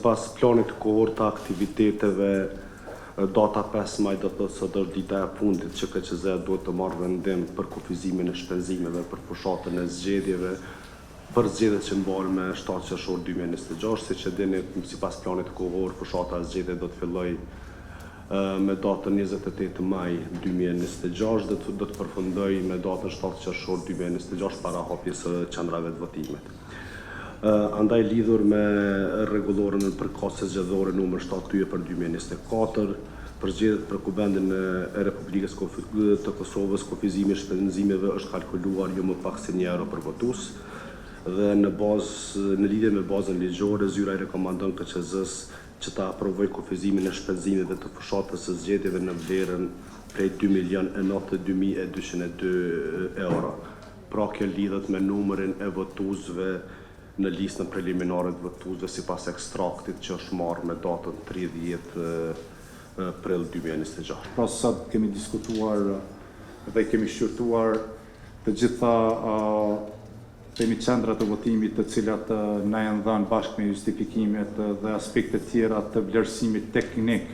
Sipas planit kohor të aktiviteteve, data 5 maj do të thotë se është dita e fundit që KQZ duhet të marrë vendim për kufizimin e shpenzimeve për fushatën e zgjedhjeve, për zgjedhjet që mbahen me 7 qershor 2026, siç e dini, sipas planit kohor, fushata e zgjedhjeve do të fillojë me datën 28 maj 2026 dhe do të përfundoj me datën 7 qershor 2026 para hapjes së qendrave të votimit. Andaj lidhur me rregullorën e përkatëse zgjedhore numër 72 për 2024, për zgjedhjet për Kuvendin e Republikës të Kosovës, kufizimi i shpenzimeve është kalkuluar jo më pak se €1 për votues dhe në lidhje me bazën ligjore, zyra i rekomandon KQZ-s që ta aprovoj kufizimin e shpenzimeve të fushatës së zgjedhjeve në vlerën prej €2.092.202. Pra kjo lidhet me numrin e votuesve në listën preliminare të votuesve sipas ekstraktit që është marrë me datën 30 prill 2026. Pra sot kemi diskutuar dhe kemi shqyrtuar të gjitha qendra të votimit të cilat na janë dhënë bashkë me justifikimet dhe aspektet tjera të vlerësimit teknik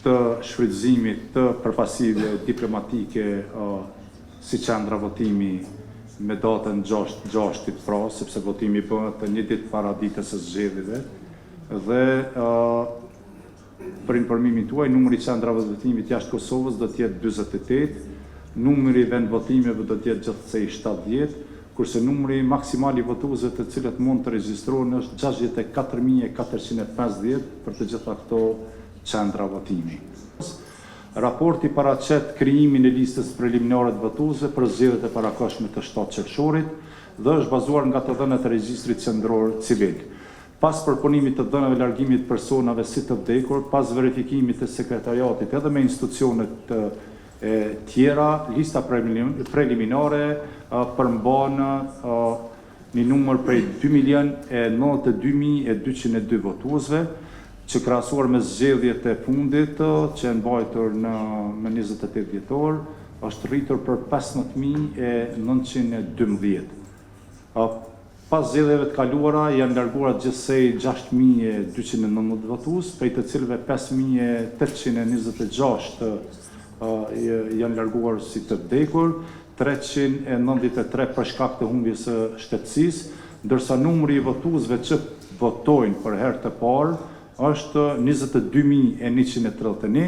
të shfrytëzimit të përfaqësive diplomatike si qendra votimi me datën 6 pra, sepse votimi bëhet një ditë para ditës së zgjedhjeve dhe për informimin tuaj, numri i qendrave të votimit jashtë Kosovës do të jetë 48, numri i vend votimeve do të jetë gjithsej 70, kurse numri maksimal i votuesve të cilët mund të regjistrohen është 64.450 për të gjitha këto qendra votimi. Raporti paraqet krijimin e listës preliminare të votuesve për zgjedhjet e parakohshme të 7 qershorit dhe është bazuar nga të dhënat e regjistrit qendror civil. Pas përpunimit të dhënave largimit personave si të vdekur, pas verifikimit të sekretariatit edhe me institucionet tjera, lista preliminare përmban një numër prej 2.092.202 votuesve, që krahasuar me zgjedhjet e fundit që janë mbajtur me 28 dhjetor, është rritur për 15.912. Pas zgjedhjeve të kaluara janë larguar gjithsej 6.219 votues, prej të cilëve 5.826 janë larguar si të vdekur, 393 për shkak të humbjes së shtetësisë, ndërsa numri i votuesve që votojnë për herë të parë është 22.131,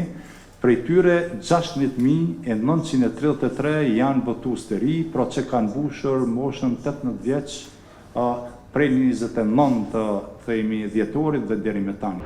prej tyre 16.933 janë votues të ri, pra që kanë mbushur moshën 18 vjeç prej 29 dhjetorit dhe deri me tani.